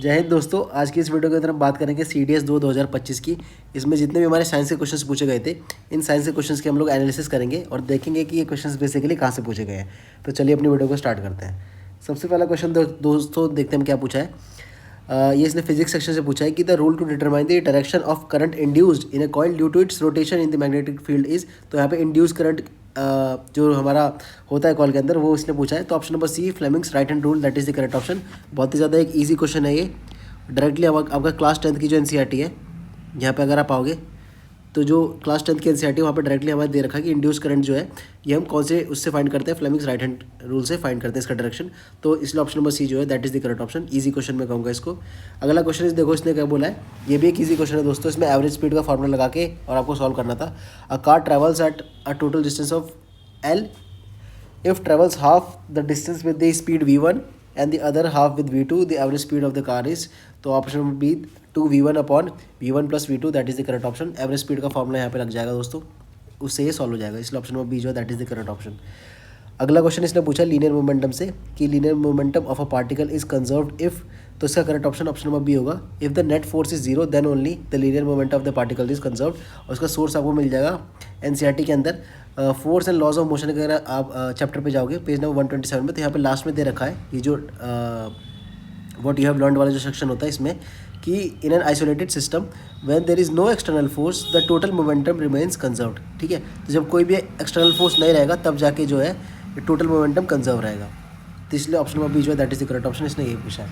जय हिंद दोस्तों। आज की इस वीडियो के अंदर हम बात करेंगे CDS 2025 की। इसमें जितने भी हमारे साइंस के क्वेश्चंस पूछे गए थे, इन साइंस के क्वेश्चंस के हम लोग एनालिसिस करेंगे और देखेंगे कि ये क्वेश्चंस बेसिकली कहाँ से पूछे गए हैं। तो चलिए अपनी वीडियो को स्टार्ट करते हैं। सबसे पहला क्वेश्चन दोस्तों देखते हैं क्या पूछा है। ये इसने फिजिक्स सेक्शन से पूछा है कि the rule to determine the direction of current induced in a coil due to its rotation in the magnetic field is. तो यहाँ पे इंड्यूस करंट जो हमारा होता है कॉल के अंदर, वो इसने पूछा है। तो option number C, Fleming's right hand rule, that is the correct option. बहुत ही ज़्यादा एक ईजी क्वेश्चन है ये। डायरेक्टली आपका क्लास 10th की जो NCERT है, यहाँ पे अगर आप आओगे तो जो क्लास 10th की NCERT है वहाँ पे डायरेक्टली हमारे दे रखा है कि इंड्यूस करंट जो है ये हम कौन से उससे फाइंड करते हैं, फ्लेमिंग्स राइट हैंड रूल से फाइंड करते हैं इसका डायरेक्शन। तो इसलिए ऑप्शन नंबर सी जो है that is the correct option. Easy question मैं कहूँगा इसको। अगला क्वेश्चन इस देखो इसने क्या बोला है, ये भी एक ईजी क्वेश्चन है दोस्तों। इसमें एवरेज स्पीड का फॉर्मूला लगा के और आपको सॉल्व करना था। A car travels at a total distance of L if travels half the distance with the speed v1 and the other half with v2, the average speed of the car is। तो option would be 2v1 upon v1 plus v2, that is the correct option. Average speed का formula यहाँ पे लग जाएगा दोस्तों, उससे ये solve हो जाएगा। इसलिए ऑप्शन नंबर बी जो है that is the correct option. अगला क्वेश्चन इसने पूछा लीनियर मोमेंटम से कि linear momentum of a particle is conserved if. तो इसका correct option option number B होगा। If the net force is zero then only the linear momentum of the particle is conserved. और उसका source आपको मिल जाएगा NCERT के अंदर। Force and laws of motion अगर आप चैप्टर पे जाओगे पेज नंबर 127 में, तो यहाँ पे लास्ट में दे रखा है ये जो व्हाट यू हैव लर्नड वाला जो सेक्शन होता है इसमें, कि in an isolated system when there is no external force the total momentum remains conserved. ठीक है, तो जब कोई भी एक्सटर्नल फोर्स नहीं रहेगा तब जाके जो है टोटल मोमेंटम कंजर्व रहेगा। तो इसलिए ऑप्शन नंबर बी जो है that is the correct option. इसने ये पूछा है।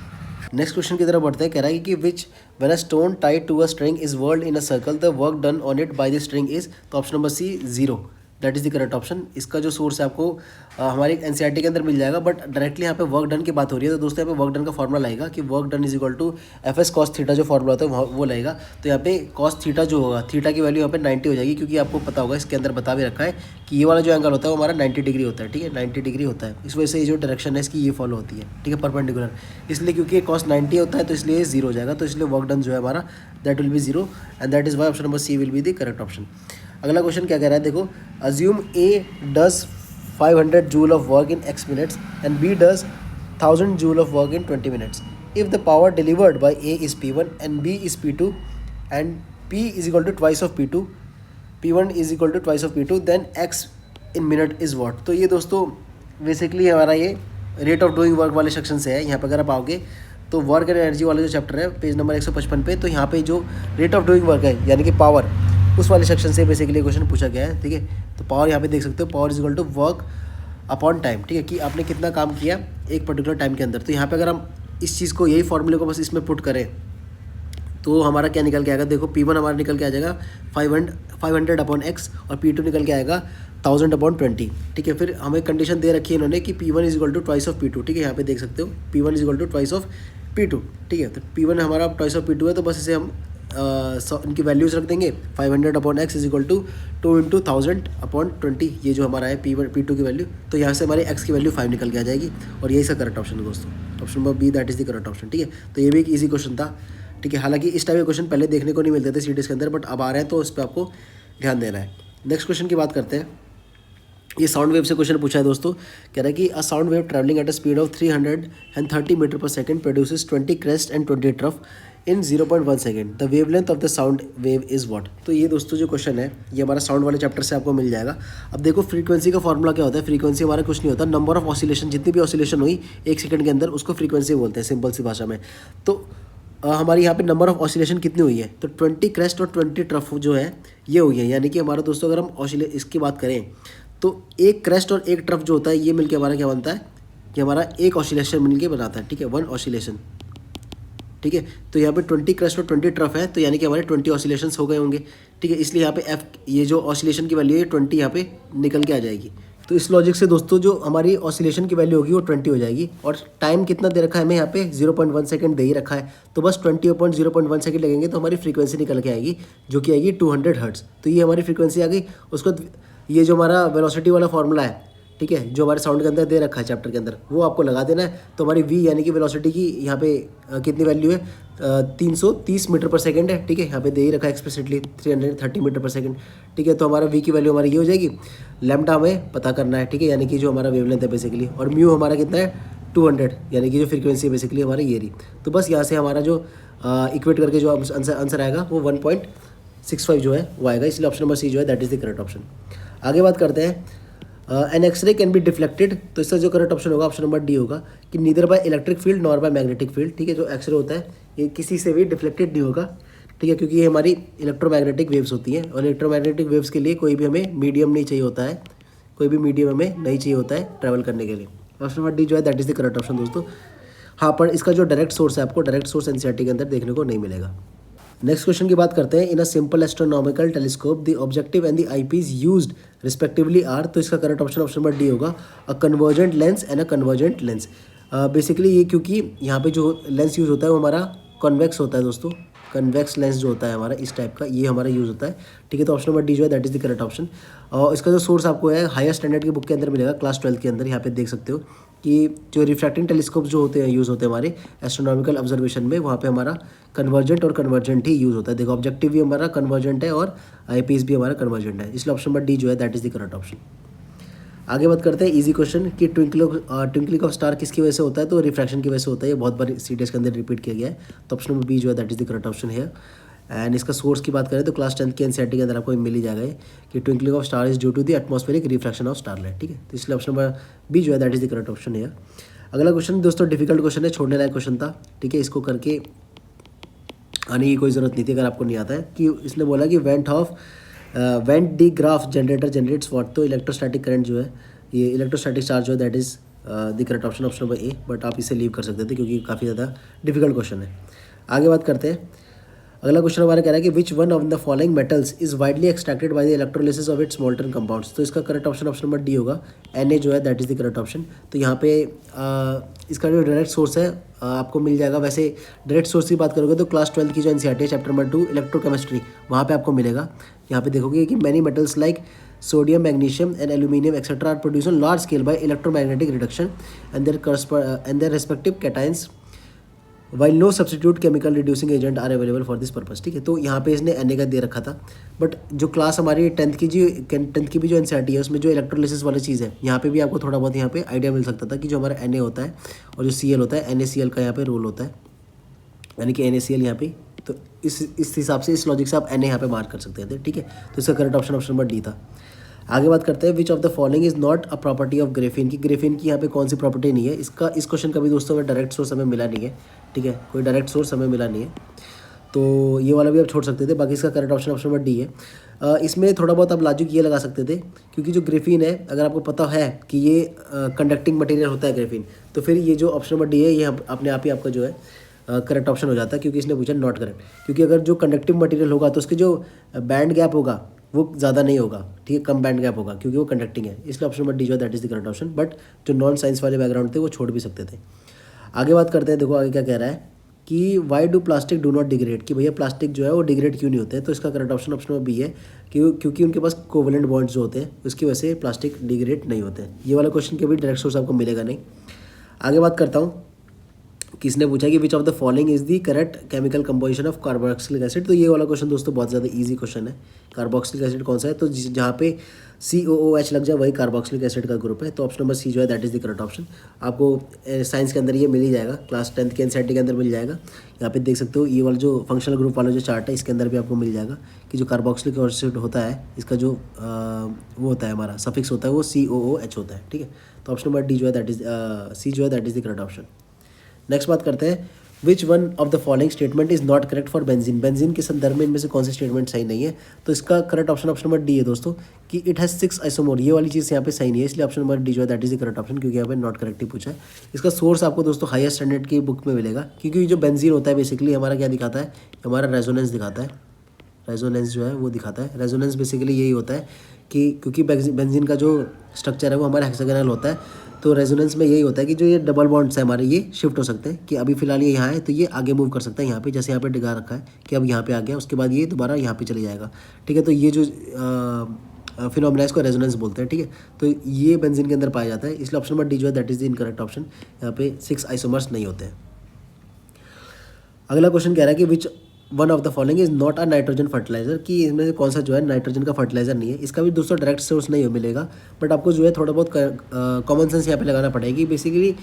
नेक्स्ट क्वेश्चन की तरफ बढ़ते हैं। कह रहा है कि which when a stone tied to a string is whirled in a circle the work done on it by the string is. तो option number C 0, that is the correct option. इसका जो सोर्स है आपको हमारे NCERT के अंदर मिल जाएगा, but directly यहाँ पे वर्क डन की बात हो रही है। तो दोस्तों यहाँ पे वर्क डन का फॉर्मूला लगेगा कि work done is equal to FS cos theta, जो फॉर्मूला होता है वो लगेगा। तो यहाँ पे cos थीटा जो होगा, थीटा की वैल्यू यहाँ पे 90 हो जाएगी, क्योंकि आपको पता होगा इसके अंदर बता भी रखा है कि ये वाला जो एंगल होता है वो हमारा 90 डिग्री होता है। ठीक है, 90 डिग्री होता है। इस वजह से ये जो डायरेक्शन है इसकी ये फॉलो होती है। ठीक है, परपेंडिकुलर। इसलिए क्योंकि cos 90 होता है तो इसलिए 0 हो जाएगा। तो इसलिए वर्क डन जो है हमारा that will be 0 and that is why option number C will be the correct option. अगला क्वेश्चन क्या कह रहा है देखो, assume A does 500 joule of work in x minutes and B does 1000 joule of work in 20 minutes. If the power delivered by A is P1 and B is P2 and P is equal to twice of P2, P1 is equal to twice of P2, then x in minute is what. तो ये दोस्तों basically हमारा ये rate of doing work वाले section से है। यहाँ पर अगर आप आओगे तो वर्क एंड एनर्जी वाला जो चैप्टर है पेज नंबर 155 पे, तो यहाँ पे जो रेट ऑफ डूइंग वर्क है यानी कि पावर, उस वाले सेक्शन से बेसिकली क्वेश्चन पूछा गया है। ठीक है, तो पावर यहाँ पे देख सकते हो, power is equal to work upon time. ठीक है, कि आपने कितना काम किया एक पर्टिकुलर टाइम के अंदर। तो यहाँ पे अगर हम इस चीज़ को, यही फॉर्मूले को बस इसमें पुट करें तो हमारा क्या निकल के आएगा देखो, P1 हमारा निकल के आ जाएगा 500 अपॉन x और P2 निकल के आएगा 1000 अपॉन 20। ठीक है, फिर हमें कंडीशन दे रखी है इन्होंने कि P1 is equal to twice of P2। ठीक है, यहाँ पे देख सकते हो P1 is equal to twice of P2। ठीक है, तो P1 हमारा ट्वाइस ऑफ P2 है, तो बस इसे हम इनकी वैल्यूज़ रख देंगे। 500 upon x is equal to 2 into 1000 upon 20, ये जो हमारा है P1 P2 की वैल्यू। तो यहाँ से हमारी x की वैल्यू 5 निकल के आ जाएगी और यही इसका करेक्ट ऑप्शन है दोस्तों। Option number B that is the correct option. ठीक है, तो ये भी एक ईजी क्वेश्चन था। ठीक है, हालांकि इस टाइप के क्वेश्चन पहले देखने को नहीं मिलते थे CDS के अंदर, बट अब आ रहे हैं तो इस पर आपको ध्यान देना है। नेक्स्ट क्वेश्चन की बात करते हैं। ये साउंड वेव से क्वेश्चन पूछा है दोस्तों। कह रहा है कि a sound wave travelling at a speed of 330 metre per second produces 20 crest and 20 trough in 0.1 second. The wavelength of the sound wave is what. तो ये दोस्तों जो क्वेश्चन है ये हमारा साउंड वाले चैप्टर से आपको मिल जाएगा। अब देखो फ्रीक्वेंसी का फॉर्मूला क्या होता है। फ्रीक्वेंसी हमारा कुछ नहीं होता, नंबर ऑफ ऑसिलेशन, जितनी भी ऑसिलेशन हुई 1 सेकंड के अंदर उसको फ्रीक्वेंसी बोलते हैं सिंपल सी भाषा में। तो हमारी यहाँ पे नंबर ऑफ ऑसिलेशन कितनी हुई है, तो 20 क्रेस्ट और 20 ट्रफ जो है ये हुई है। यानी कि हमारा दोस्तों अगर हम इसकी बात करें तो एक क्रेस्ट और एक ट्रफ जो होता है ये मिलके हमारा क्या बनता है कि हमारा एक ऑसिलेशन मिलके बनाता है। ठीक है, 1 ऑसिलेशन। ठीक है, तो यहाँ पे 20 क्रेस्ट और 20 ट्रफ है, तो यानी कि हमारे 20 ऑसिलेशंस हो गए होंगे। ठीक है, इसलिए यहाँ पे F ये जो ऑसिलेशन की वैल्यू है 20 यहाँ पे निकल के आ जाएगी। तो इस लॉजिक से दोस्तों जो हमारी ऑसिलेशन की वैल्यू होगी वो 20 हो जाएगी। और टाइम कितना दे रखा है हमें यहाँ पे 0.1 सेकंड दे ही रखा है, तो बस 20/0.1 सेकंड लगेंगे तो हमारी फ्रीक्वेंसी निकल के आएगी, जो कि आएगी 200 हर्ट्ज़। तो ये हमारी फ्रीक्वेंसी आ गई। उसको ये जो हमारा वेलोसिटी वाला फॉर्मूला है, ठीक है, जो हमारे साउंड के अंदर दे रखा है चैप्टर के अंदर, वो आपको लगा देना है। तो हमारी V यानी कि वेलोसिटी की यहाँ पे कितनी वैल्यू है, 330 मीटर पर सेकंड है। ठीक है, यहाँ पे दे ही रखा है एक्सप्लिसिटली 330 मीटर पर सेकंड। ठीक है, तो हमारा V की वैल्यू हमारी ये हो जाएगी। लैम्डा हमें पता करना है। ठीक है, यानी कि जो हमारा वेवलेंथ है बेसिकली, और म्यू हमारा कितना है 200, यानी कि जो फ्रीक्वेंसी है बेसिकली हमारी ये रही। तो बस यहाँ से हमारा जो इक्वेट करके जो आंसर आएगा वो 1.65 जो है वो आएगा, इसलिए ऑप्शन नंबर सी जो है that is the correct option. आगे बात करते हैं an X-ray can be deflected, तो इसका जो करेक्ट ऑप्शन होगा ऑप्शन नंबर डी होगा कि neither by electric field nor by magnetic field. ठीक है, जो एक्सरे होता है ये किसी से भी डिफ्लेक्टेड नहीं होगा। ठीक है, क्योंकि ये हमारी इलेक्ट्रोमैग्नेटिक वेव्स होती हैं और इलेक्ट्रोमैग्नेटिक वेव्स के लिए कोई भी हमें मीडियम नहीं चाहिए होता है, कोई भी मीडियम हमें नहीं चाहिए होता है ट्रैवल करने के लिए। ऑप्शन नंबर डी जो है that is the correct option दोस्तों। हाँ, पर इसका जो डायरेक्ट सोर्स है आपको डायरेक्ट सोर्स एनसीईआरटी के अंदर देखने को नहीं मिलेगा। नेक्स्ट क्वेश्चन की बात करते हैं। In a simple astronomical telescope the objective and the eyepiece used respectively are, तो इसका correct option option number D होगा a convergent lens and a convergent lens. Basically ये क्योंकि यहाँ पे जो लेंस यूज़ होता है वो हमारा कॉन्वेक्स होता है दोस्तों, कन्वेक्स लेंस जो होता है हमारा इस टाइप का ये हमारा यूज़ होता है। ठीक है, तो ऑप्शन नंबर डी जो है that is the correct option. और इसका जो सोर्स आपको है हायर स्टैंडर्ड की बुक के अंदर मिलेगा, क्लास 12 के अंदर। यहाँ पे देख सकते हो कि जो रिफ्रैक्टिंग टेलीस्कोप जो होते हैं यूज़ होते हैं हमारे एस्ट्रोनॉमिकल ऑब्जर्वेशन में, वहाँ पे हमारा कन्वर्जेंट और कन्वर्जेंट ही यूज़ होता है। देखो ऑब्जेक्टिव भी हमारा कन्वर्जेंट है और आईपीस भी हमारा कन्वर्जेंट है, इसलिए ऑप्शन नंबर डी जो है that is the correct option. आगे बात करते हैं इजी क्वेश्चन कि ट्विंकलिंग ऑफ स्टार किसकी वजह से होता है, तो रिफ्रैक्शन की वजह से होता है। ये बहुत बार सीडीएस के अंदर रिपीट किया गया है, तो ऑप्शन नंबर बी जो है that is the correct option है। एंड इसका सोर्स की बात करें तो क्लास 10 के एनसीईआरटी के अंदर आपको मिल ही जाएगा कि twinkling of star is due to the atmospheric refraction of starlight. ठीक है, तो इसलिए ऑप्शन नंबर बी जो है that is the correct option है। अगला क्वेश्चन दोस्तों डिफिकल्ट क्वेश्चन है, छोड़ने लायक क्वेश्चन था। ठीक है, इसको करके आने की कोई ज़रूरत नहीं थी अगर आपको नहीं आता है। कि इसने बोला कि went the graph generator generates what, तो इलेक्ट्रोस्टैटिक करंट जो है ये इलेक्ट्रोस्टैटिक चार्ज जो है that is the correct option option number A, but आप इसे लीव कर सकते थे क्योंकि काफ़ी ज़्यादा डिफिकल्ट क्वेश्चन है। आगे बात करते हैं। अगला क्वेश्चन हमारा कह रहा है कि which one of the following metals is widely extracted by the electrolysis of its molten compounds, तो इसका correct option option number D होगा Na जो है that is the correct option. तो यहाँ पे इसका जो डायरेक्ट सोर्स है आपको मिल जाएगा। वैसे डायरेक्ट सोर्स की बात करोगे तो क्लास 12 की जो एनसीईआरटी है चैप्टर नंबर 2 इलेक्ट्रोकेमिस्ट्री, वहाँ पे आपको मिलेगा। यहाँ पे देखोगे कि many metals like sodium, magnesium and aluminium etcetera are produce on large scale by electromagnetic reduction and their respective cations while no substitute chemical reducing agent are available for this purpose. ठीक है, तो यहाँ पे इसने Na का दे रखा था, but जो क्लास हमारी 10th की भी जो एनसीईआरटी है उसमें जो इलेक्ट्रोलिसिस वाली चीज़ है यहाँ पे भी आपको थोड़ा बहुत यहाँ पे आइडिया मिल सकता था कि जो हमारा Na होता है और जो Cl होता है NaCl का यहाँ पे रोल होता है, यानी कि NaCl यहाँ पे। तो इस हिसाब से इस लॉजिक से आप Na यहाँ पे मार्क कर सकते थे। ठीक है, तो इसका correct option option number D था। आगे बात करते हैं which of the following is not a property of graphene, की ग्रेफीन की यहाँ पे कौन सी प्रॉपर्टी नहीं है। इस क्वेश्चन का भी दोस्तों में डायरेक्ट सोर्स हमें मिला नहीं है। ठीक है, कोई डायरेक्ट सोर्स हमें मिला नहीं है, तो ये वाला भी आप छोड़ सकते थे। बाकी इसका correct option option number D है। इसमें थोड़ा बहुत आप लॉजिक ये लगा सकते थे क्योंकि जो ग्रेफीन है अगर आपको पता है कि ये कंडक्टिंग मटेरियल होता है ग्रेफीन, तो फिर ये जो ऑप्शन नंबर डी है ये अपने आप ही आपका जो है करेक्ट ऑप्शन हो जाता है, क्योंकि इसने पूछा नॉट करेक्ट। क्योंकि अगर जो कंडक्टिव मटेरियल होगा तो उसके जो बैंड गैप होगा वो ज़्यादा नहीं होगा। ठीक है, कम बैंड गैप होगा क्योंकि वो कंडक्टिंग है, इसलिए ऑप्शन नंबर डी जो है that is the correct option. But जो नॉन साइंस वाले बैकग्राउंड थे वो छोड़ भी सकते थे। आगे बात करते हैं। देखो आगे क्या कह रहा है कि why do plastic do not degrade, कि भैया प्लास्टिक जो है वो डिग्रेड क्यों नहीं होते हैं। तो इसका correct option option number B है क्योंकि उनके पास कोवेलेंट बॉन्ड्स जो होते हैं उसकी वजह से प्लास्टिक डिग्रेड नहीं होते हैं। ये वाला क्वेश्चन के भी डायरेक्ट सोर्स आपको मिलेगा नहीं। आगे बात करता हूँ, किसने पूछा कि which of the following is the correct chemical composition of carboxylic acid. तो ये वाला क्वेश्चन दोस्तों बहुत ज़्यादा इजी क्वेश्चन है। कार्बोक्सिलिक एसिड कौन सा है, तो जहाँ पे COOH लग जाए वही कार्बोक्सिलिक एसिड का ग्रुप है। तो ऑप्शन नंबर सी जो है that is the correct option. आपको साइंस के अंदर ये मिल ही जाएगा, क्लास 10 के एनसीईआरटी के अंदर मिल जाएगा। यहाँ पे देख सकते हो ये वाला जो फंक्शनल ग्रुप वाला जो चार्ट है इसके अंदर भी आपको मिल जाएगा कि जो कार्बोक्सिलिक एसिड होता है इसका जो वो होता है हमारा सफिक्स होता है वो COOH होता है। ठीक है, तो ऑप्शन नंबर डी जो है दैट इज सी जो है that is the correct option. Next बात करते हैं विच one of the following statement is not correct for benzene. Benzene के संदर्भ में इनमें से कौन सी स्टेटमेंट सही नहीं है। तो इसका correct option option number D है दोस्तों कि इट हैज़ 6 आइसोमर। ये वाली चीज़ यहाँ पे सही नहीं है, इसलिए ऑप्शन नंबर डी जो है that is the correct option, क्योंकि यहाँ पे नॉट करेक्ट ही पूछा है। इसका सोर्स आपको दोस्तों हायर स्टैंडर्ड की बुक में मिलेगा, क्योंकि जो बेंजीन होता है बेसिकली हमारा क्या दिखाता है, हमारा रेजोनेंस दिखाता है। रेजोनेंस जो है वो दिखाता है। रेजोनेंस बेसिकली यही होता है कि क्योंकि बेंजीन का जो स्ट्रक्चर है वो हमारा हेक्सागोनल होता है, तो रेजोनेंस में यही होता है कि जो ये डबल बॉन्ड्स है हमारे ये शिफ्ट हो सकते हैं कि अभी फिलहाल ये यहाँ है तो ये आगे मूव कर सकता है यहाँ पे, जैसे यहाँ पे डिगा रखा है कि अब यहाँ पे आ गया, उसके बाद ये दोबारा यहाँ पे चले जाएगा। ठीक है, तो ये जो फिनोमेना इसको रेजोनेंस बोलते हैं। ठीक है, तो ये बेंजीन के अंदर पाया जाता है, इसलिए ऑप्शन नंबर डी जो है that is the incorrect option. यहाँ पे 6 आइसोमर्स नहीं होते हैं। अगला क्वेश्चन कह रहा है कि which one of the following is not a nitrogen fertiliser, कि इसमें से कौन सा जो है नाइट्रोजन का फर्टिलाइजर नहीं है। इसका भी दोस्तों डायरेक्ट सोर्स नहीं मिलेगा, बट आपको जो है थोड़ा बहुत कॉमन सेंस यहाँ पे लगाना पड़ेगी। बेसिकली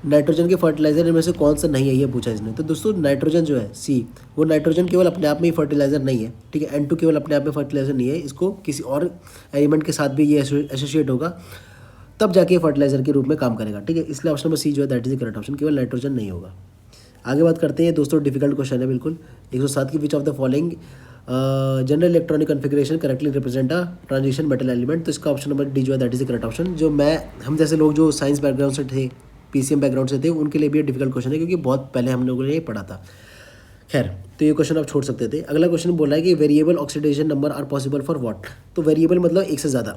नाइट्रोजन के फर्टिलाइजर में से कौन सा नहीं है, ये पूछा इसने। तो दोस्तों नाइट्रोजन जो है सी, वो नाइट्रोजन केवल अपने आप में ही फर्टिलाइजर नहीं है, ठीक है। N2 केवल अपने आप में फर्टिलाइजर नहीं है, इसको किसी और एलिमेंट के साथ भी ये एसोसिएट होगा, तब जाके फर्टिलाइजर के रूप में काम करेगा, ठीक है। इसलिए ऑप्शन नंबर सी जो है that is the correct option, केवल नाइट्रोजन नहीं होगा। आगे बात करते हैं दोस्तों, डिफिकल्ट क्वेश्चन है बिल्कुल। 107 की विच of the following general electronic configuration correctly represent a transition metal element. तो इसका ऑप्शन नंबर डी जो है that is the correct option. जो हम जैसे लोग जो साइंस बैकग्राउंड से थे, पीसीएम बैकग्राउंड से थे, उनके लिए भी ये डिफिकल्ट क्वेश्चन है, क्योंकि बहुत पहले हम लोगों ने ये पढ़ा था। खैर, तो ये क्वेश्चन आप छोड़ सकते थे। अगला क्वेश्चन बोला है कि variable oxidation number are possible for what. तो वेरिएबल मतलब एक से ज़्यादा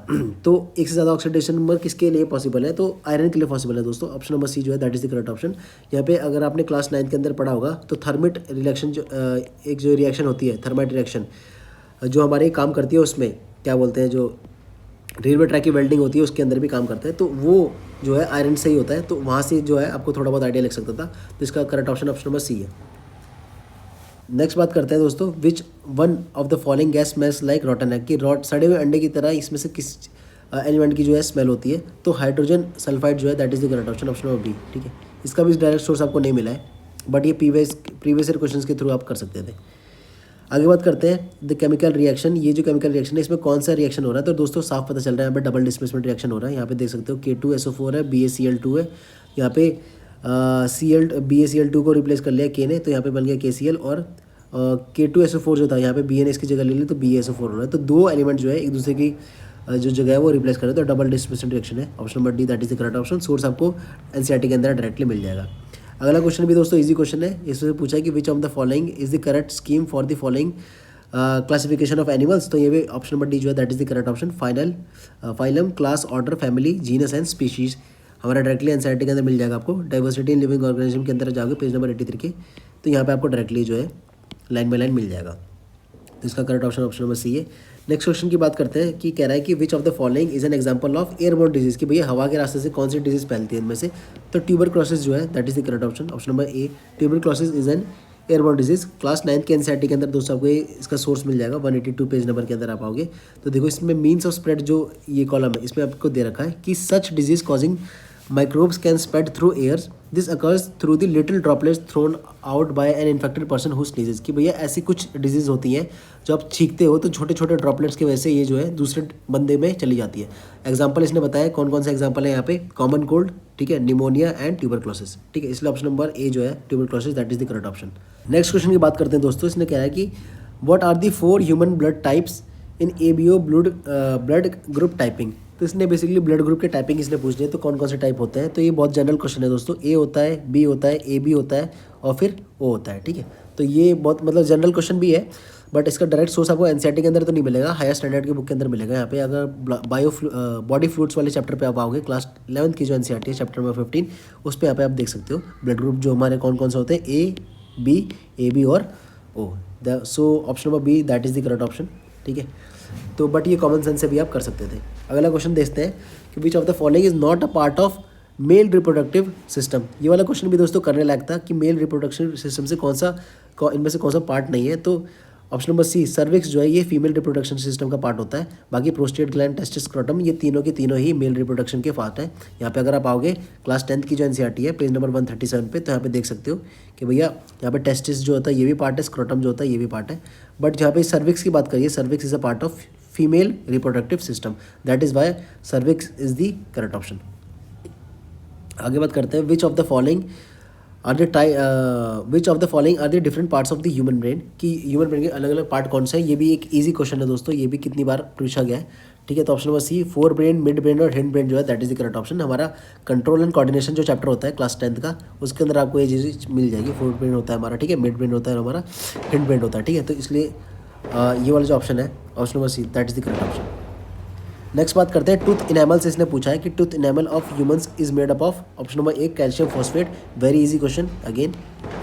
तो एक से ज़्यादा ऑक्सीडेशन नंबर किसके लिए पॉसिबल है, तो आयरन के लिए पॉसिबल है दोस्तों। ऑप्शन नंबर सी जो है that is the correct option. यहाँ पे अगर आपने क्लास 9 के अंदर पढ़ा होगा तो थर्मिट रिएक्शन जो एक जो रिएक्शन होती है, थर्माइट रिएक्शन, जो हमारे काम करती है, उसमें क्या बोलते हैं, जो रेलवे ट्रैक की वेल्डिंग होती है उसके अंदर भी काम करता है, तो वो जो है आयरन से ही होता है। तो वहाँ से जो है आपको थोड़ा बहुत आइडिया लग सकता था। तो इसका करेक्ट ऑप्शन नंबर सी है। नेक्स्ट बात करते हैं दोस्तों, विच one of the following gas smells like रॉटन egg, कि सड़े हुए अंडे की तरह इसमें से किस एलिमेंट की जो है स्मेल होती है। तो हाइड्रोजन सल्फाइड जो है that is the correct option, option number B, ठीक है। इसका भी डायरेक्ट सोर्स आपको नहीं मिला है, बट ये प्रीवियस ईयर क्वेश्चन के थ्रू आप कर सकते थे। आगे बात करते हैं द केमिकल रिएक्शन। ये जो केमिकल रिएक्शन है, इसमें कौन सा रिएक्शन हो रहा है, तो दोस्तों साफ पता चल रहा है, यहाँ पे डबल डिस्प्लेसमेंट रिएक्शन हो रहा है। यहाँ पे देख सकते हो K2SO4 है, BaCl2 है, यहाँ पे BaCl2 को रिप्लेस कर लिया K ने, तो यहाँ पे बन गया KCl, और K2SO4 जो था यहाँ पे BN इसकी जगह ले ली, तो BaSO4 हो रहा है। तो दो एलिमेंट जो है एक दूसरे की जो जगह है वो रिप्लेस कर रहे हैं, तो डबल डिस्प्लेसमेंट रिएक्शन है। Option number D that is the correct option. Source आपको एनसीईआरटी के अंदर डायरेक्टली मिल जाएगा। अगला क्वेश्चन भी दोस्तों इजी क्वेश्चन है। इसमें पूछा है कि which of the following is the correct scheme for the following classification of animals. तो ये भी ऑप्शन नंबर डी जो है that is the correct option. Phylum, class, order, family, genus and species हमारा डायरेक्टली एनसीईआरटी के अंदर मिल जाएगा आपको। डाइवर्सिटी इन लिविंग ऑर्गेनिज्म के अंदर जाओगे पेज नंबर 83 के, तो यहाँ पे आपको डायरेक्टली जो है लाइन बाय लाइन मिल जाएगा। तो इसका correct option option number C है। नेक्स्ट क्वेश्चन की बात करते हैं कि कह रहा है कि which of the following is an example of airborne disease, कि भैया हवा के रास्ते से कौन सी डिजीज फैलती है इनमें से। तो ट्यूबरक्लोसिस जो है that is the correct option, option number A. Tuberculosis is an airborne disease. Class 9 के एनसीईआरटी के अंदर दोस्तों आपको इसका सोर्स मिल जाएगा, 182 पेज नंबर के अंदर आप आओगे। तो देखो इसमें मीन्स ऑफ स्प्रेड जो ये कॉलम है, इसमें आपको दे रखा है कि such disease causing microbes can spread through airs. This occurs through the little droplets thrown out by an infected person who sneezes। कि भैया ऐसी कुछ डिजीज़ होती हैं जो आप छींकते हो तो छोटे छोटे ड्रॉपलेट्स की वजह से ये जो है दूसरे बंदे में चली जाती है। एग्जाम्पल इसने बताया कौन कौन से एग्जाम्पल है यहाँ पे, कॉमन कोल्ड, ठीक है, निमोनिया एंड ट्यूबरक्लोसिस, ठीक है। इसलिए ऑप्शन नंबर ए जो है tuberculosis that is the correct option. Next question की बात करते हैं दोस्तों। इसने कहा है कि what are the 4 human blood types in ABO blood group typing. तो इसने बेसिकली ब्लड ग्रुप के टाइपिंग इसने पूछनी है, तो कौन कौन से टाइप होते हैं। तो ये बहुत जनरल क्वेश्चन है दोस्तों। A होता है, B होता है, AB होता है और फिर O होता है, ठीक है। तो ये बहुत मतलब जनरल क्वेश्चन भी है, बट इसका डायरेक्ट सोर्स आपको एनसीईआरटी के अंदर तो नहीं मिलेगा, हायर स्टैंडर्ड की बुक के अंदर मिलेगा। यहाँ पे अगर बॉडी फ्लूइड्स वाले चैप्टर पे आप आओगे, क्लास 11 की जो एनसीईआरटी है चैप्टर नंबर 15, उस पर यहाँ पे आप देख सकते हो ब्लड ग्रुप जो हमारे कौन कौन से होते हैं, A, B, AB और O। So option number B that is the correct option, ठीक है। तो बट ये कॉमन सेंस से भी आप कर सकते थे। अगला क्वेश्चन देखते हैं कि which of the following is not a part of male reproductive system. ये वाला क्वेश्चन भी दोस्तों करने लायक था कि मेल रिप्रोडक्शन सिस्टम से इनमें से कौन सा पार्ट नहीं है। तो ऑप्शन नंबर सी, सर्विक्स जो है ये फीमेल रिप्रोडक्शन सिस्टम का पार्ट होता है। बाकी प्रोस्टेट ग्लैंड, टेस्टिस, स्क्रोटम ये तीनों के तीनों ही मेल रिप्रोडक्शन के पार्ट है। यहाँ पे अगर आप आओगे क्लास 10 की जो एनसीईआरटी है पेज नंबर 137 पे, तो यहाँ पे देख सकते हो कि भैया यहाँ पे टेस्टिस जो होता है ये भी पार्ट है, स्क्रोटम जो होता है ये भी पार्ट है। बट यहाँ पे सर्विक्स की बात करिए, cervix is a part of female reproductive system, that is why cervix is the correct option. आगे बात करते हैं which of the following are the different parts of the human brain, कि ह्यूमन ब्रेन के अलग अलग पार्ट कौन से हैं। ये भी एक इजी क्वेश्चन है दोस्तों, ये भी कितनी बार पूछा गया है, ठीक है। तो option number C, forebrain, midbrain और हिंड ब्रेन जो है that is the correct option. हमारा कंट्रोल एंड कोऑर्डिनेशन जो चैप्टर होता है क्लास 10 का, उसके अंदर आपको ये चीज़ मिल जाएगी। फोर ब्रेन होता है हमारा, ठीक है, मिड ब्रेन होता है हमारा, हिंड ब्रेन होता है, ठीक है। तो इसलिए ये वाला जो ऑप्शन है option number C that is the correct option. Next बात करते हैं टूथ इनेमल से। इसने पूछा है कि tooth enamel of humans is made up of, option number A calcium phosphate. Very easy question, again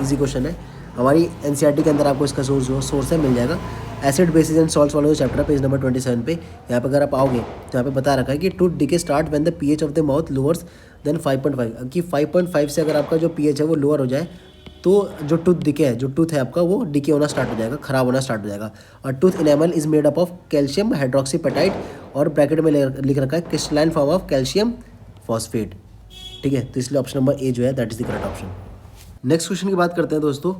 easy question है। हमारी एनसीईआरटी के अंदर आपको इसका सोर्स है मिल जाएगा। एसिड बेसिस एंड सॉल्ट्स वाला जो चैप्टर है पेज नंबर 27 पे, यहाँ पे अगर आप आओगे तो यहाँ पे बता रखा है कि tooth decay start when the pH of the mouth lowers then 5.5, कि 5.5 से अगर आपका जो पीएच है वो लोअर हो जाए तो जो टूथ डिके है, जो टूथ है आपका वो डिके होना स्टार्ट हो जाएगा, खराब होना स्टार्ट हो जाएगा। और tooth enamel is made up of calcium hydroxyapatite और ब्रैकेट में लिख रखा है crystalline form of calcium phosphate, ठीक है, तो इसलिए ऑप्शन नंबर ए जो है that is the correct option. Next question की बात करते हैं दोस्तों।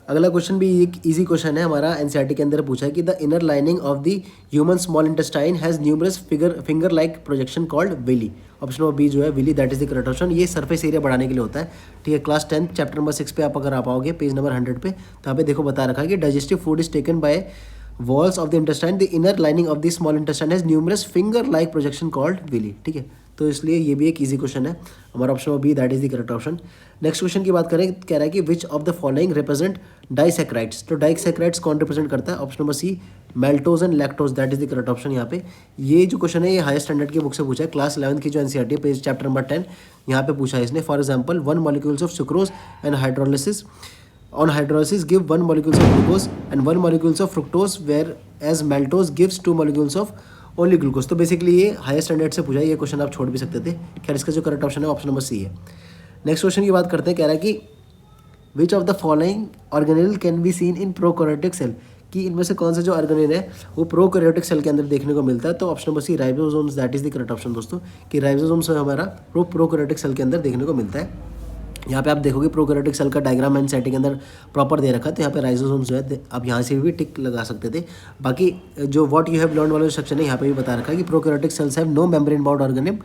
अगला क्वेश्चन भी एक इजी क्वेश्चन है, हमारा एनसीईआरटी के अंदर पूछा है कि the inner lining of the human small intestine has numerous finger like projection called villi. Option number B जो है villi that is the correct option. ये सरफेस एरिया बढ़ाने के लिए होता है, ठीक है। क्लास 10 चैप्टर नंबर 6 पे आप अगर आप आओगे पेज नंबर 100 पे, तो यहाँ पे देखो बता रखा है कि digestive food is taken by walls of the intestine, the inner lining of the small intestine has numerous finger like projection called villi, ठीक है। तो इसलिए ये भी एक इजी क्वेश्चन है, हमारा option number B that is the correct option. Next question की बात करें, कह रहा है कि which of the following represent disaccharides. तो डाइसैक्राइड्स कौन रिप्रेजेंट करता है? Option number C maltose and lactose that is the correct option. यहाँ पे ये जो क्वेश्चन है ये हायर स्टैंडर्ड की बुक से पूछा है, क्लास 11 की जो एनसीईआरटी पेज चैप्टर नंबर 10 यहाँ पे पूछा है इसने। For example 1 molecules of sucrose and hydrolysis on hydrolysis give 1 molecules of glucose and 1 molecules of fructose whereas maltose gives 2 molecules of only glucose। तो बेसिकली ये हायर स्टैंडर्ड से पूछा है, ये क्वेश्चन आप छोड़ भी सकते थे। खैर इसका जो करेक्ट ऑप्शन है ऑप्शन नंबर सी है। नेक्स्ट क्वेश्चन की बात करते हैं, कह रहा है कि which of the following organelle can be seen in prokaryotic cell, कि इनमें से कौन सा जो ऑर्गेनेल है वो प्रोकैरियोटिक सेल के अंदर देखने को मिलता है। तो option number C ribosomes that is the correct option दोस्तों, कि राइबोसोम्स हमारा प्रोकैरियोटिक सेल के अंदर देखने को मिलता है। यहाँ पे आप देखोगे प्रोकैरियोटिक सेल का डायग्राम एनसीईआरटी के अंदर प्रॉपर दे रखा है, तो यहाँ पे राइजोसोम्स जो है आप यहाँ से भी टिक लगा सकते थे। बाकी जो व्हाट यू हैव लर्न वाला सेक्शन है यहाँ पे भी बता रखा है कि prokaryotic cells have no membrane bound organelle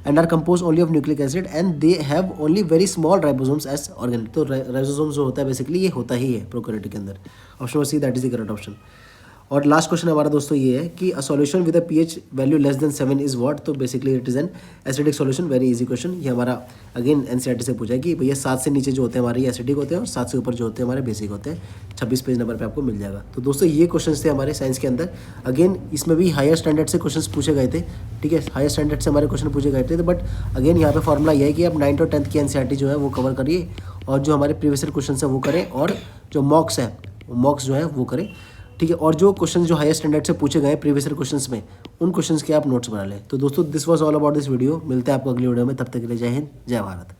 and are compose only of nucleic acid and they have only very small ribosomes as organelle. तो राइजोसोम्स जो होता है बेसिकली ये होता ही है प्रोकैरियोटिक के अंदर। Option number C that is the correct option. और लास्ट क्वेश्चन हमारा दोस्तों ये है कि a solution with a pH value less than 7 is what. तो basically it is an acidic solution, very easy question. ये हमारा अगेन एनसीईआरटी से पूछा है कि भैया 7 से नीचे जो होते हैं हमारे ये एसिडिक होते हैं और 7 से ऊपर जो होते हैं हमारे बेसिक होते हैं। 26 पेज नंबर पे आपको मिल जाएगा। तो दोस्तों ये क्वेश्चन थे हमारे साइंस के अंदर। अगेन इसमें भी हायर स्टैंडर्ड से क्वेश्चन पूछे गए थे, ठीक है। हायर स्टैंडर्ड से हमारे क्वेश्चन पूछे गए थे, बट अगेन यहाँ पे फॉर्मूला ये है कि आप 9th और 10th की एनसीईआरटी जो है वो कवर करिए और जो हमारे प्रीवियस ईयर क्वेश्चन है वो करें और जो मॉक्स जो है वो करें, ठीक है। और जो क्वेश्चन जो हायर स्टैंडर्ड से पूछे गए प्रीवियस ईयर क्वेश्चंस में उन क्वेश्चंस के आप नोट्स बना लें। तो दोस्तों this was all about this video. मिलते हैं आपको अगली वीडियो में, तब तक के लिए जय हिंद जय भारत।